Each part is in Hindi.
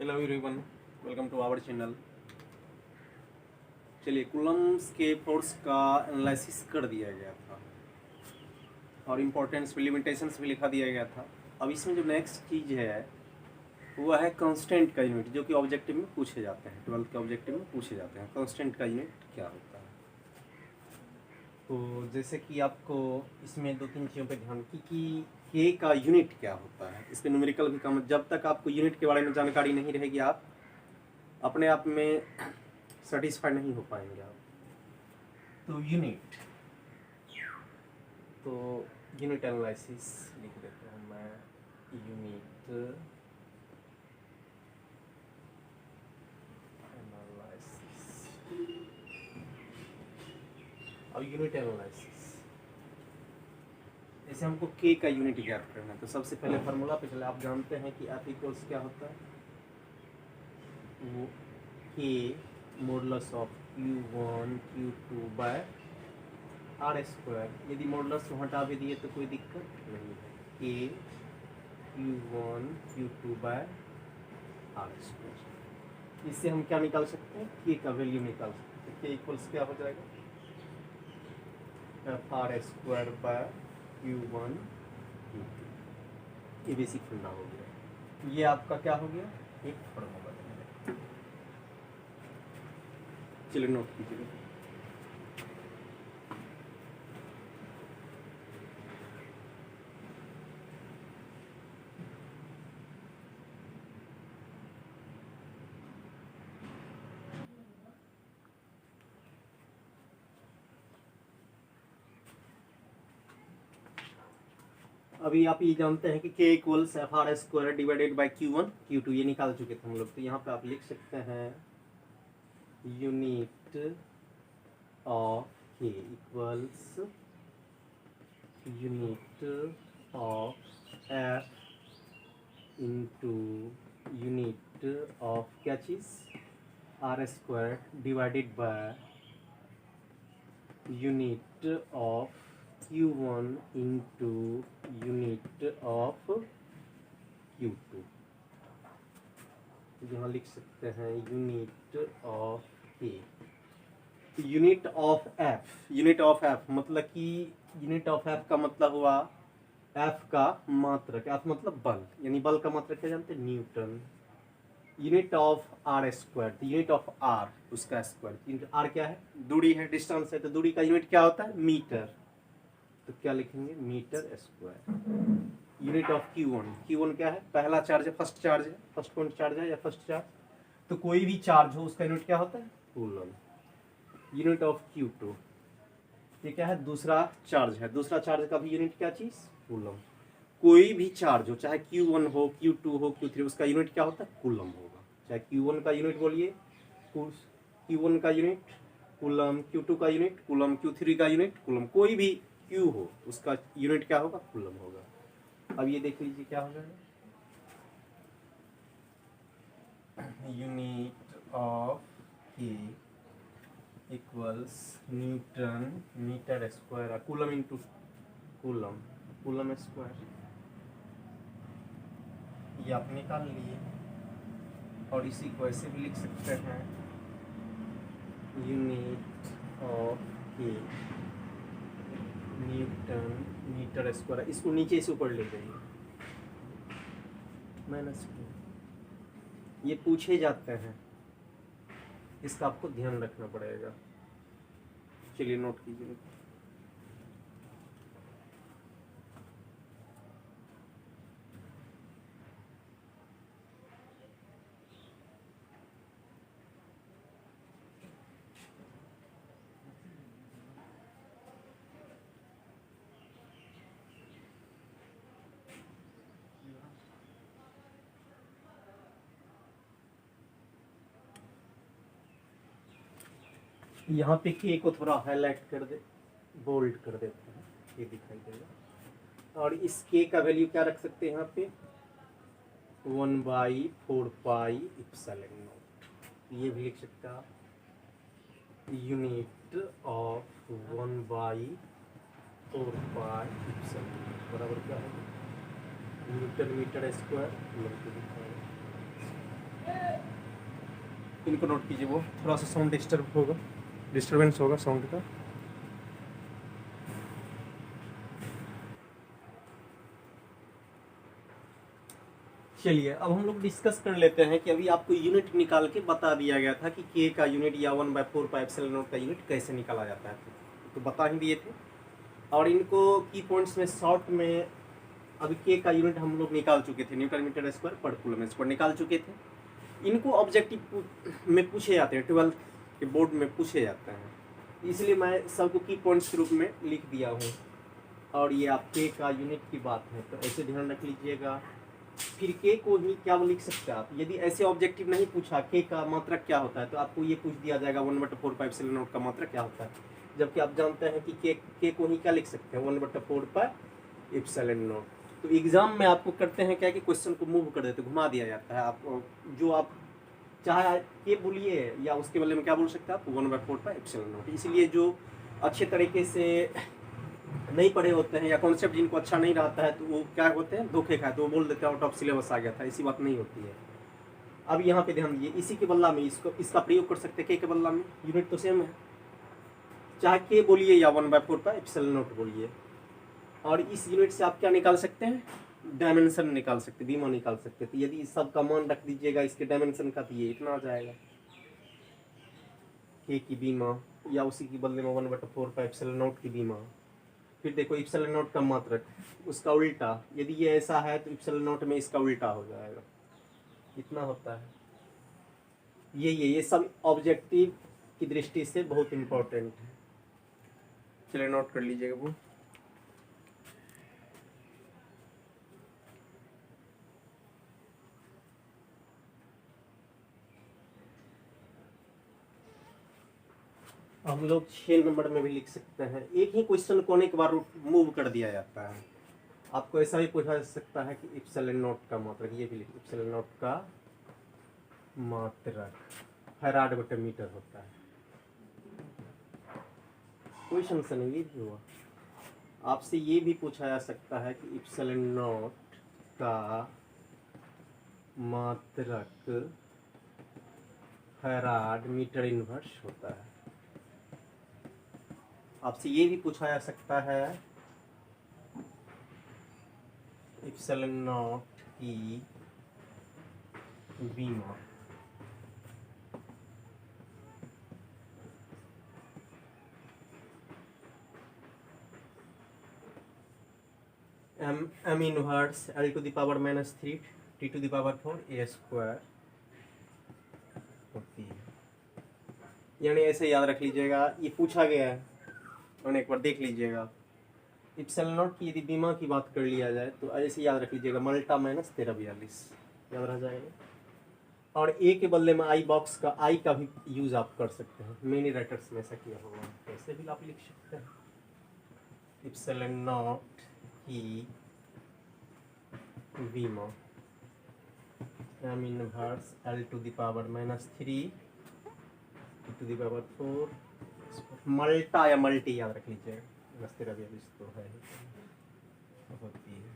Hello everyone, welcome to our channel. चलिए, कूलम्ब्स के फोर्स का एनालिसिस कर दिया गया था और इम्पोर्टेंस भी, लिमिटेशंस भी लिखा दिया गया था। अब इसमें जो नेक्स्ट चीज़ है वह है कांस्टेंट का यूनिट, जो कि ऑब्जेक्टिव में पूछे जाते हैं, 12th के ऑब्जेक्टिव में पूछे जाते हैं। कांस्टेंट का यूनिट क्या होता है? तो जैसे कि आपको इसमें दो तीन चीज़ों पे ध्यान कि के का यूनिट क्या होता है, इस पर न्यूमेरिकल भी कम। जब तक आपको यूनिट के बारे में जानकारी नहीं रहेगी, आप अपने आप में सेटिस्फाइड नहीं हो पाएंगे आप। तो यूनिट एनालिसिस लिख देता हूँ मैं। Unit analysis. अब यूनिट एनालिसिस, जैसे हमको के का यूनिट ज्ञात करना है, तो सबसे पहले फार्मूला पे चले। आप जानते हैं कि एफ इक्वल्स क्या होता है, वो K modulus of Q1 Q2 by r square. यदि मॉडुलस हटा भी दिए तो कोई दिक्कत नहीं है। के Q1 Q2 by r square. इससे हम क्या निकाल सकते हैं, के का वैल्यू निकाल सकते हैं। के इक्वल्स क्या हो जाएगा, F R square by Q1 Q2। ये बेसिक फंडा हो गया। ये आपका क्या हो गया, एक फॉर्मूला। चलिए नोट कीजिए। अभी आप ये जानते हैं कि के equals F R square divided by Q1 Q2, ये निकाल चुके थे हम लोग। तो यहाँ पे आप लिख सकते हैं यूनिट ऑफ के equals unit of F into unit of क्या चीज़, r square divided by unit of Q1 into unit of Q2। यहाँ लिख सकते हैं unit of k. Unit of F, unit of F मतलब कि यूनिट ऑफ एफ का मतलब हुआ एफ का मात्रक। एफ मतलब बल, यानी बल का मात्रक क्या जानते हैं, newton. Unit of r square, unit of r उसका स्क्वायर। आर क्या है, दूरी है, डिस्टेंस है, तो दूरी का यूनिट क्या होता है, मीटर। तो क्या लिखेंगे, metre square. Unit of Q1 क्या है, पहला चार्ज है, फर्स्ट चार्ज है, फर्स्ट पॉइंट चार्ज है या फर्स्ट चार्ज। तो कोई भी चार्ज हो उसका यूनिट क्या होता है, कूलम। यूनिट ऑफ Q2, ये क्या है, दूसरा चार्ज है, दूसरा चार्ज का भी यूनिट क्या चीज, कूलम। कोई भी चार्ज हो, चाहे Q1 हो, Q2 हो, Q3, उसका यूनिट क्या होता है, कूलम होगा। चाहे Q1 का यूनिट बोलिए Q1 का यूनिट कूलम, Q2 का यूनिट कूलम, Q3 का यूनिट कूलम। कोई भी Q हो उसका यूनिट क्या होगा, कूलम होगा। अब ये देख लीजिए क्या हो जाएगा, यूनिट ऑफ के equals newton metre square, coulomb into coulomb, coulomb square. ये आप निकाल लिए। और इसी को ऐसे भी लिख सकते हैं, यूनिट ऑफ के न्यूटन मीटर स्क्वायर। इसको नीचे से ऊपर ले जाइए, माइनस टू। ये पूछे जाते हैं, इसका आपको ध्यान रखना पड़ेगा। चलिए नोट कीजिए। यहाँ पे के को थोड़ा हाईलाइट कर दे, बोल्ड कर देते हैं, ये दिखाई देगा। और इस के का वैल्यू क्या रख सकते हैं यहाँ पे, 1/4 एप्सिलॉन नॉट। ये भी लिख सकते हैं आप, यूनिट ऑफ 1/4 एप्सिलॉन बराबर क्या है, न्यूटन मीटर स्क्वायर। इनको नोट कीजिए, वो थोड़ा सा साउंड डिस्टर्बेंस होगा साउंड का। चलिए अब हम लोग डिस्कस कर लेते हैं कि अभी आपको यूनिट निकाल के बता दिया गया था कि के का यूनिट या 1/4 पाई एप्सिलॉन नॉट का यूनिट कैसे निकाला जाता है, तो बता ही दिए थे। और इनको की पॉइंट्स में शॉर्ट में अभी के का यूनिट हम लोग निकाल चुके थे, न्यूटन मीटर स्क्वायर पर कूलम स्क्वायर निकाल चुके थे। इनको ऑब्जेक्टिव में पूछे जाते हैं, 12th के बोर्ड में पूछे जाते हैं, इसलिए मैं सबको की पॉइंट्स के रूप में लिख दिया हूँ। और ये आप के का यूनिट की बात है तो ऐसे ध्यान रख लीजिएगा। फिर के को ही क्या लिख सकते हैं आप, यदि ऐसे ऑब्जेक्टिव नहीं पूछा के का मात्रक क्या होता है तो आपको ये पूछ दिया जाएगा 1/4 पाई एप्सिलॉन नॉट का मात्रक क्या होता है, जबकि आप जानते हैं कि के को ही क्या लिख सकते हैं 1/4 पाई एप्सिलॉन नॉट। तो एग्जाम में आपको करते हैं क्या कि क्वेश्चन को मूव कर देते, घुमा दिया जाता है। आप जो आप चाहे के बोलिए या उसके बदले में क्या बोल सकते हैं आप 1/4 पाई एप्सिलॉन नॉट। इसलिए जो अच्छे तरीके से नहीं पढ़े होते हैं या कॉन्सेप्ट जिनको अच्छा नहीं रहता है तो वो क्या होते हैं, धोखे खाए, तो वो बोल देते हैं आउट ऑफ सिलेबस आ गया था। ऐसी बात नहीं होती है। अब यहाँ पे ध्यान दीजिए, इसी के बदला में इसका प्रयोग कर सकते हैं के बदला में, यूनिट तो सेम है, चाहे के बोलिए या 1/4 पाई एप्सिलॉन नॉट बोलिए। और इस यूनिट से आप क्या निकाल सकते हैं, डायमेंशन निकाल सकते, बीमा निकाल सकते। तो यदि इस सब का मान रख दीजिएगा इसके डायमेंशन का तो ये इतना आ जाएगा के की बीमा, या उसी के बदले में 1/4 पाई एप्सिलॉन नॉट की बीमा। फिर देखो एप्सिलॉन नॉट का मात्रक, उसका उल्टा, यदि ये ऐसा है तो एप्सिलॉन नॉट में इसका उल्टा हो जाएगा, इतना होता है। ये सब ऑब्जेक्टिव की दृष्टि से बहुत इंपॉर्टेंट है। चलिए नोट कर लीजिएगा वो। हम लोग 6 नंबर में भी लिख सकते हैं, एक ही क्वेश्चन को अनेक बार मूव कर दिया जाता है। आपको ऐसा भी पूछा जा सकता है कि एप्सिलॉन नॉट का मात्रक, ये भी लिख, एप्सिलॉन नॉट का मात्रक फैराड बटे मीटर होता है। क्वेश्चन से नहीं, ये भी हुआ। आपसे ये भी पूछा जा सकता है कि एप्सिलॉन नॉट का मात्रक फैराड मीटर इनवर्स होता है। आपसे ये भी पूछा जा सकता है एप्सिलॉन नॉट की बीमा m inverse l to the power -3 t to the power 4 a square होती है। यानी ऐसे याद रख लीजिएगा, ये पूछा गया है और एक बार देख लीजिएगा। एप्सिलॉन नॉट की यदि बीमा की बात कर लिया जाए तो ऐसे याद रख लीजिएगा, मल्टा -1342 याद रह जाएगा। और ए के बदले में आई बॉक्स का आई का भी यूज आप कर सकते हैं, मेनी राइटर्स में ऐसा किया होगा, ऐसे भी आप लिख सकते हैं। एप्सिलॉन नॉट की बीमा m inverse l to the power -3 to the power 4 मल्टा या मल्टी याद रख लीजिएगा, 1342 तो है होती है।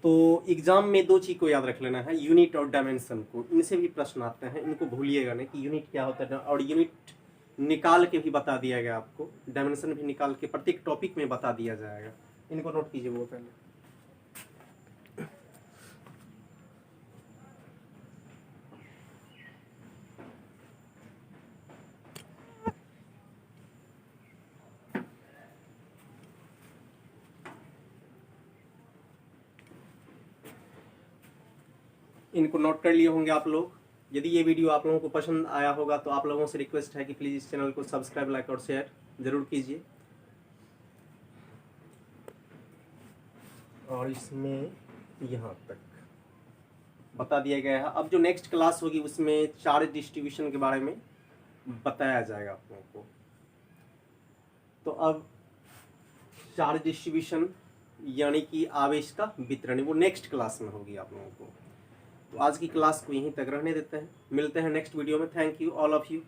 तो एग्जाम में दो चीज को याद रख लेना है, यूनिट और डायमेंशन को। इनसे भी प्रश्न आते हैं, इनको भूलिएगा नहीं कि यूनिट क्या होता है, और यूनिट निकाल के भी बता दिया गया आपको, डायमेंशन भी निकाल के प्रत्येक टॉपिक में बता दिया जाएगा। इनको नोट कीजिए वो पहले। इनको नोट कर लिए होंगे आप लोग। यदि ये वीडियो आप लोगों को पसंद आया होगा तो आप लोगों से रिक्वेस्ट है कि प्लीज़ इस चैनल को सब्सक्राइब, लाइक और शेयर ज़रूर कीजिए। और इसमें यहाँ तक बता दिया गया है। अब जो नेक्स्ट क्लास होगी उसमें चार्ज डिस्ट्रीब्यूशन के बारे में बताया जाएगा आप लोगों को। तो अब चार्ज डिस्ट्रीब्यूशन यानी कि आवेश का वितरण, वो नेक्स्ट क्लास में होगी आप लोगों को। तो आज की क्लास को यहीं तक रहने देते हैं, मिलते हैं नेक्स्ट वीडियो में। Thank you all of you.